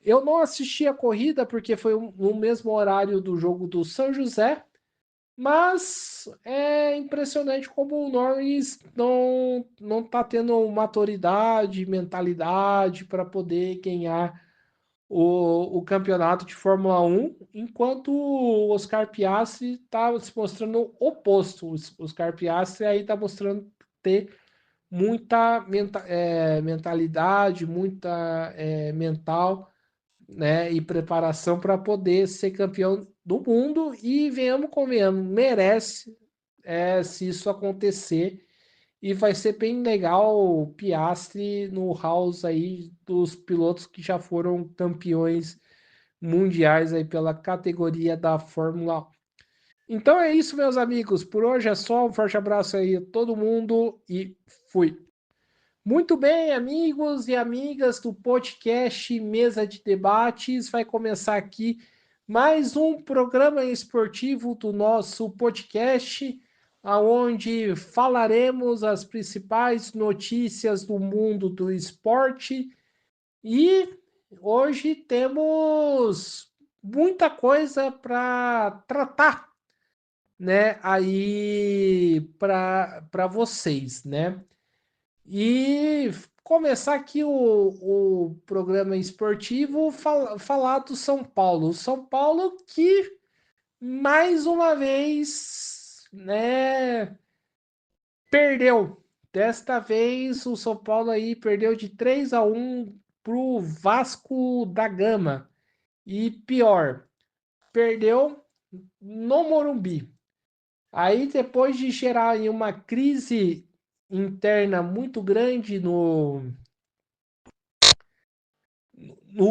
Eu não assisti a corrida porque foi no mesmo horário do jogo do São José, mas é impressionante como o Norris não tá tendo maturidade, mentalidade para poder ganhar o campeonato de Fórmula Um, enquanto o Oscar Piastri está se mostrando o oposto. O Oscar Piastri aí está mostrando ter muita mentalidade, muita mental, né, e preparação para poder ser campeão do mundo e venhamos convenhamos, merece se isso acontecer e vai ser bem legal o Piastri no house aí dos pilotos que já foram campeões mundiais aí pela categoria da Fórmula 1. Então é isso, meus amigos. Por hoje é só. Um forte abraço aí a todo mundo e fui. Muito bem, amigos e amigas do podcast Mesa de Debates. Vai começar aqui mais um programa esportivo do nosso podcast, aonde falaremos as principais notícias do mundo do esporte. E hoje temos muita coisa para tratar, né, aí para vocês, né? E começar aqui o programa esportivo falar do São Paulo. O São Paulo que mais uma vez, né, perdeu. Desta vez o São Paulo aí perdeu de 3-1 pro Vasco da Gama. E pior, perdeu no Morumbi. Aí depois de gerar aí uma crise interna muito grande no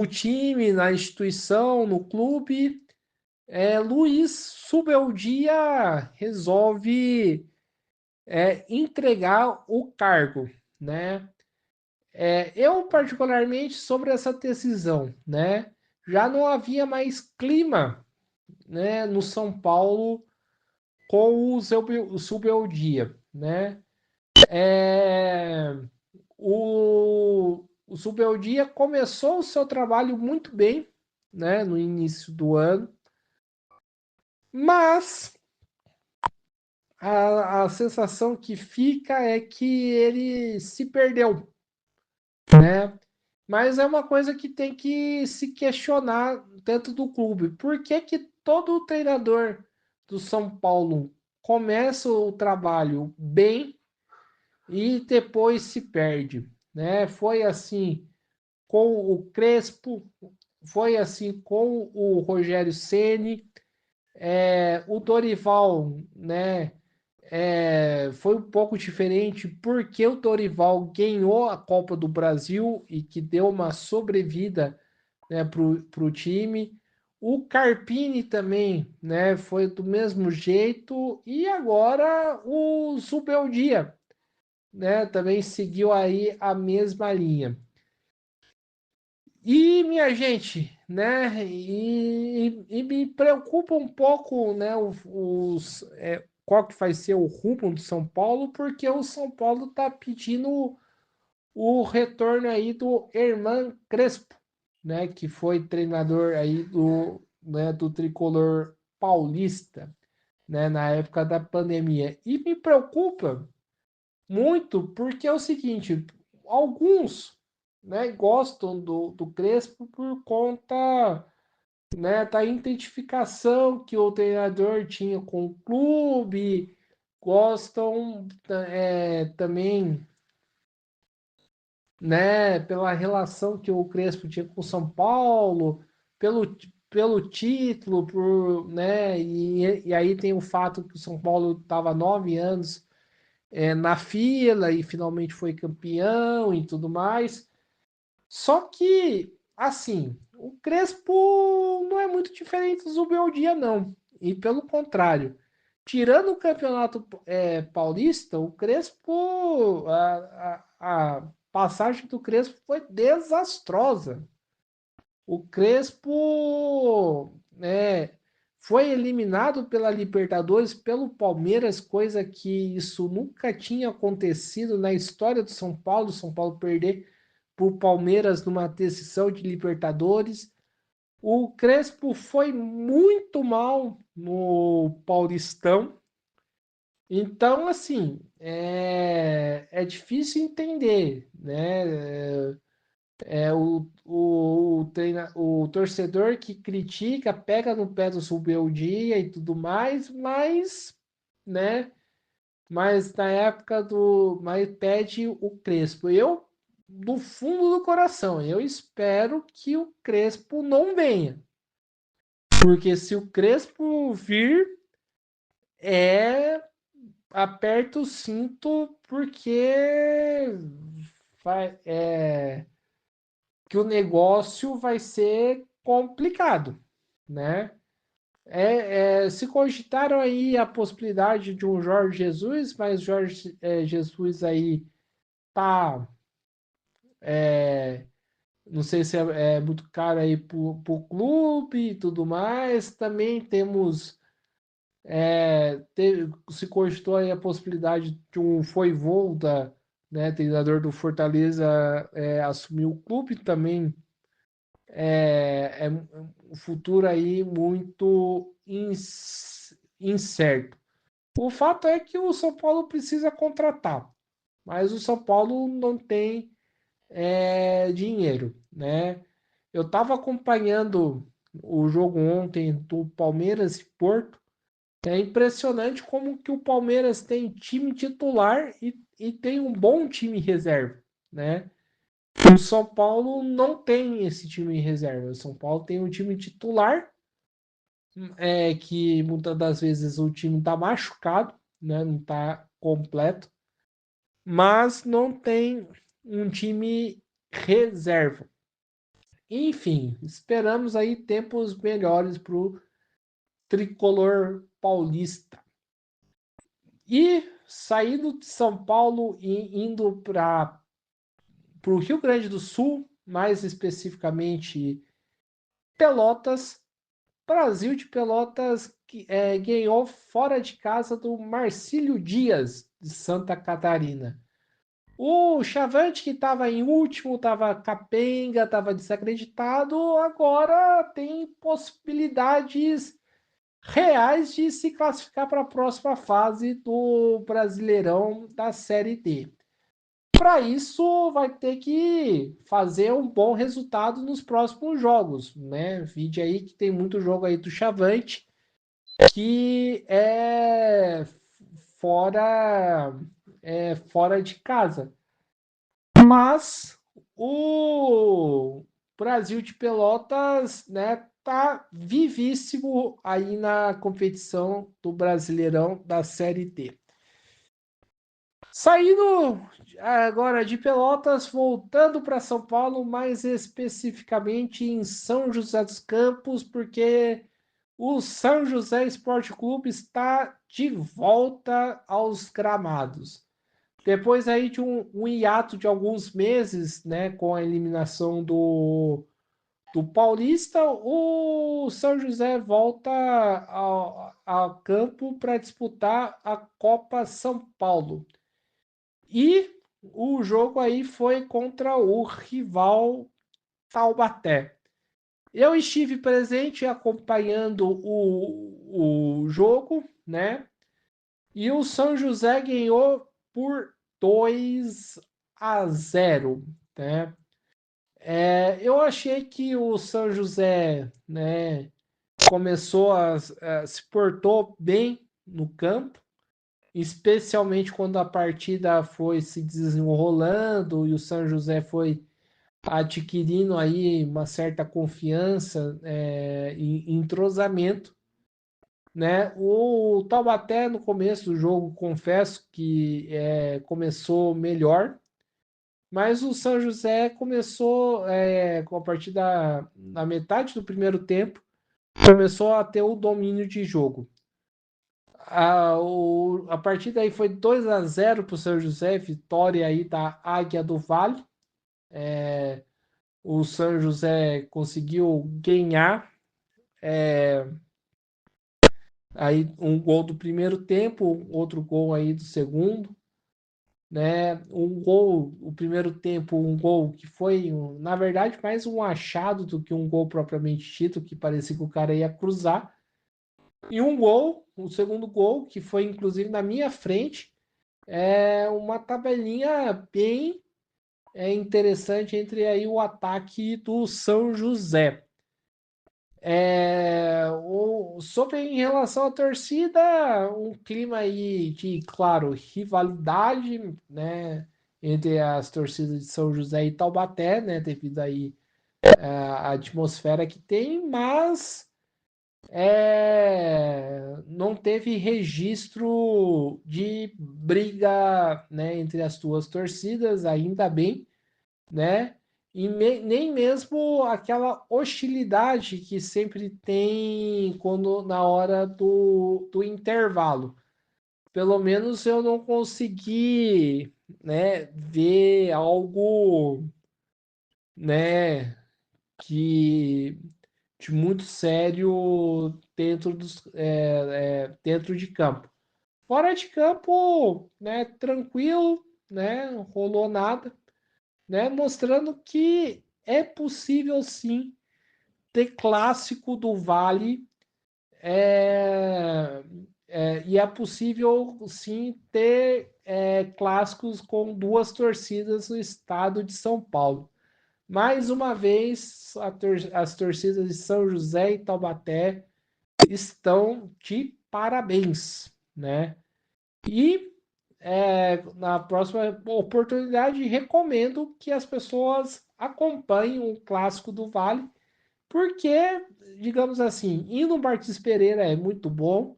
time, na instituição, no clube, Luiz Subeldia resolve entregar o cargo, né? Eu particularmente sobre essa decisão, né? Já não havia mais clima, né, no São Paulo com o Subeldia, né? É, o Subeldia começou o seu trabalho muito bem, né, no início do ano, mas a sensação que fica é que ele se perdeu, né? Mas é uma coisa que tem que se questionar dentro do clube. Por que que todo treinador do São Paulo começa o trabalho bem e depois se perde, né? Foi assim com o Crespo, foi assim com o Rogério Ceni, o Dorival, né? Foi um pouco diferente porque o Dorival ganhou a Copa do Brasil e que deu uma sobrevida, né, para o time. O Carpini também, né, foi do mesmo jeito e agora o Zubeldia, né, também seguiu aí a mesma linha. E minha gente, né? E me preocupa um pouco, né? Qual que vai ser o rumo do São Paulo, porque o São Paulo está pedindo o retorno aí do Herman Crespo, né? Que foi treinador aí do tricolor paulista, né? Na época da pandemia. E me preocupa muito, porque é o seguinte, alguns, né, gostam do Crespo por conta, né, da identificação que o treinador tinha com o clube, gostam também, né, pela relação que o Crespo tinha com o São Paulo, pelo título, né, e aí tem o fato que o São Paulo estava 9 anos na fila e finalmente foi campeão e tudo mais. Só que, assim, o Crespo não é muito diferente do Zubeldia, não. E pelo contrário, tirando o campeonato paulista, o Crespo, a passagem do Crespo foi desastrosa. O Crespo foi eliminado pela Libertadores pelo Palmeiras, coisa que isso nunca tinha acontecido na história do São Paulo. São Paulo perder o Palmeiras numa decisão de Libertadores. O Crespo foi muito mal no Paulistão. Então, assim, é difícil entender, né? O torcedor que critica, pega no pé do Subeldia e tudo mais, né? Mas na época do. Mas pede o Crespo. Eu, do fundo do coração, eu espero que o Crespo não venha. Porque se o Crespo vir, é aperta o cinto, porque que o negócio vai ser complicado, né? Se cogitaram aí a possibilidade de um Jorge Jesus, mas Jorge Jesus aí tá, não sei se é muito caro aí pro clube e tudo mais. Também temos, se cogitou aí a possibilidade de um Voivoda, né, treinador do Fortaleza, assumir o clube. Também é um futuro aí muito incerto. O fato é que o São Paulo precisa contratar, mas o São Paulo não tem dinheiro, né? Eu estava acompanhando o jogo ontem do Palmeiras e Porto. É impressionante como que o Palmeiras tem time titular e tem um bom time reserva, né? O São Paulo não tem esse time em reserva. O São Paulo tem um time titular, que muitas das vezes o time está machucado, né? Não está completo, mas não tem um time reserva. Enfim, esperamos aí tempos melhores para o tricolor paulista. E saindo de São Paulo e indo para o Rio Grande do Sul, mais especificamente Pelotas. Brasil de Pelotas ganhou fora de casa do Marcílio Dias, de Santa Catarina. O Chavante, que estava em último, estava capenga, estava desacreditado, agora tem possibilidades reais de se classificar para a próxima fase do Brasileirão da Série D. Para isso, vai ter que fazer um bom resultado nos próximos jogos, né? Vide aí que tem muito jogo aí do Chavante que fora fora de casa. Mas o Brasil de Pelotas, né, tá vivíssimo aí na competição do Brasileirão da Série D. Saindo agora de Pelotas, voltando para São Paulo, mais especificamente em São José dos Campos, porque o São José Esporte Clube está de volta aos gramados. Depois aí de um hiato de alguns meses, né, com a eliminação do Paulista, o São José volta ao campo para disputar a Copa São Paulo. E o jogo aí foi contra o rival Taubaté. Eu estive presente acompanhando o jogo, né? E o São José ganhou por 2-0, né? Eu achei que o São José, né, se portou bem no campo, especialmente quando a partida foi se desenrolando e o São José foi adquirindo aí uma certa confiança e entrosamento, né? O Taubaté no começo do jogo, confesso que começou melhor, mas o São José começou com a partir da metade do primeiro tempo, começou a ter o domínio de jogo. A partir daí foi 2-0 para o São José, vitória aí da Águia do Vale. O São José conseguiu ganhar aí um gol do primeiro tempo, outro gol aí do segundo. né? Um gol, o primeiro tempo, um gol que foi, na verdade, mais um achado do que um gol propriamente dito, que parecia que o cara ia cruzar. E um gol, o segundo gol, que foi inclusive na minha frente, é uma tabelinha bem interessante entre aí o ataque do São José. Sobre em relação à torcida, um clima aí de, claro, rivalidade, né, entre as torcidas de São José e Taubaté, né, devido aí à atmosfera que tem, mas não teve registro de briga, né, entre as duas torcidas, ainda bem, né? E nem mesmo aquela hostilidade que sempre tem quando na hora do intervalo. Pelo menos eu não consegui, né, ver algo, né, que de muito sério dentro de campo. Fora de campo, né, tranquilo, né, rolou nada, né, mostrando que é possível sim ter clássico do Vale, é, e é possível sim ter clássicos com duas torcidas no estado de São Paulo. Mais uma vez, as torcidas de São José e Taubaté estão de parabéns, né? E na próxima oportunidade, recomendo que as pessoas acompanhem o Clássico do Vale, porque, digamos assim, ir no Martins Pereira é muito bom,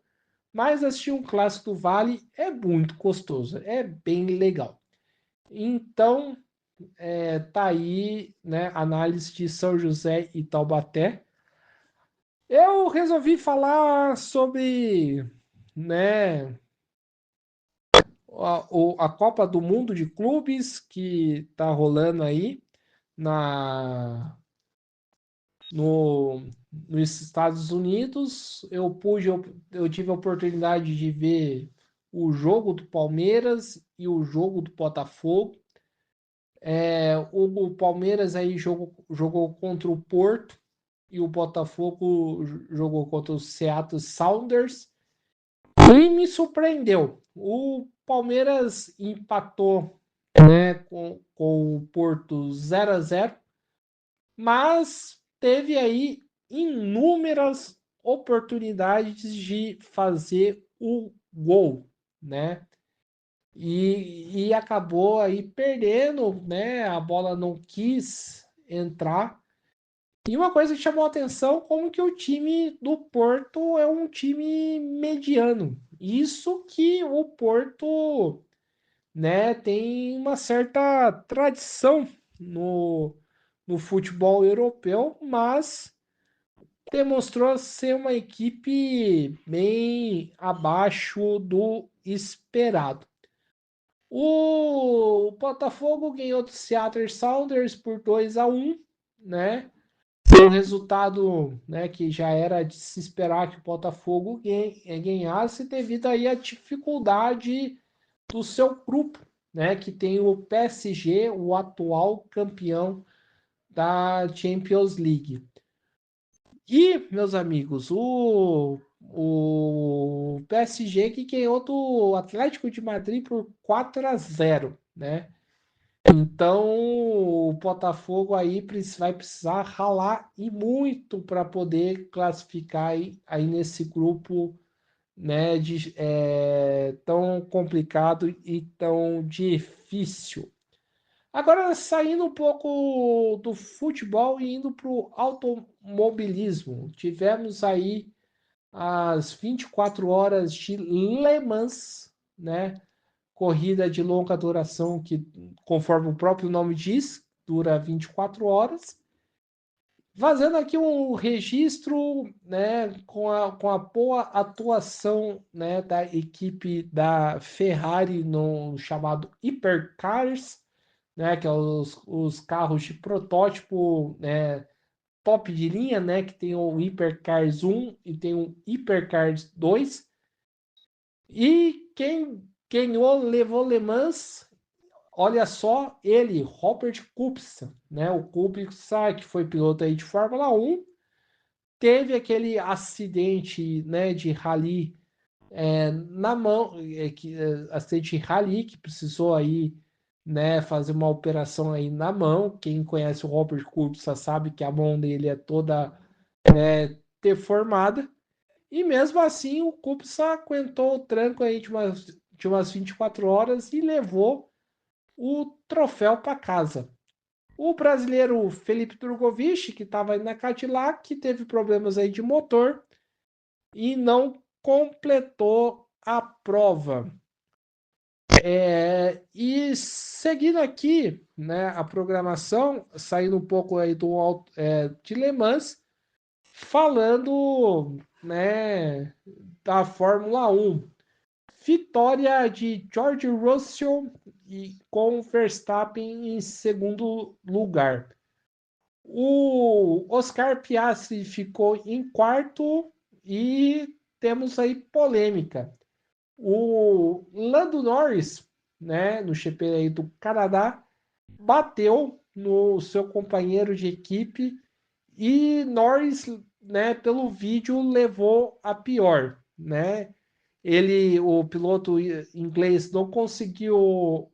mas assistir um Clássico do Vale é muito gostoso, é bem legal. Então, tá aí, né, análise de São José e Taubaté. Eu resolvi falar sobre, né, a Copa do Mundo de Clubes que tá rolando aí na no, nos Estados Unidos. Eu tive a oportunidade de ver o jogo do Palmeiras e o jogo do Botafogo. O Palmeiras aí jogou contra o Porto e o Botafogo jogou contra o Seattle Sounders. E me surpreendeu. O Palmeiras empatou, né, com o Porto 0-0, mas teve aí inúmeras oportunidades de fazer o gol, né? E acabou aí perdendo, né? A bola não quis entrar. E uma coisa que chamou a atenção, como que o time do Porto é um time mediano. Isso que o Porto, né, tem uma certa tradição no, no futebol europeu, mas demonstrou ser uma equipe bem abaixo do esperado. O Botafogo ganhou do Seattle Sounders por 2-1, né? Um resultado, né, que já era de se esperar que o Botafogo ganhasse devido aí à dificuldade do seu grupo, né, que tem o PSG, o atual campeão da Champions League. E, meus amigos, o PSG que ganhou do Atlético de Madrid por 4-0, né? Então, o Botafogo aí vai precisar ralar e muito para poder classificar aí nesse grupo, né, tão complicado e tão difícil. Agora, saindo um pouco do futebol e indo para o automobilismo, tivemos aí as 24 horas de Le Mans, né? Corrida de longa duração que, conforme o próprio nome diz, dura 24 horas. Fazendo aqui um registro, né, com a boa atuação, né, da equipe da Ferrari no chamado Hypercars, né, que é os carros de protótipo, né, top de linha, né, que tem o Hypercars 1 e tem o Hypercars 2. E quem ganhou, levou Le Mans olha só ele, Robert Kubica, né? O Kubica, que foi piloto aí de Fórmula 1, teve aquele acidente, né, de rally na mão, acidente de rally que precisou aí, né, fazer uma operação aí na mão. Quem conhece o Robert Kubica sabe que a mão dele é toda deformada. E mesmo assim, o Kubica aguentou o tranco aí de umas 24 horas e levou o troféu para casa. O brasileiro Felipe Drogovic, que estava na Cadillac, que teve problemas aí de motor e não completou a prova. E seguindo aqui, né, a programação, saindo um pouco aí de Le Mans, falando, né, da Fórmula 1. Vitória de George Russell e com Verstappen em segundo lugar. O Oscar Piastri ficou em quarto e temos aí polêmica. O Lando Norris, né, no GP aí do Canadá, bateu no seu companheiro de equipe e Norris, né, pelo vídeo levou a pior, né? O piloto inglês, não conseguiu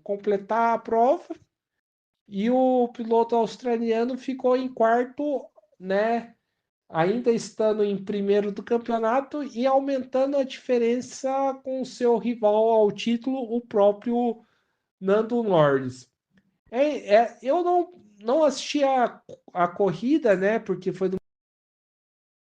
completar a prova e o piloto australiano ficou em quarto, né? Ainda estando em primeiro do campeonato e aumentando a diferença com o seu rival ao título, o próprio Nando Norris. Eu não assisti a corrida, né? Porque foi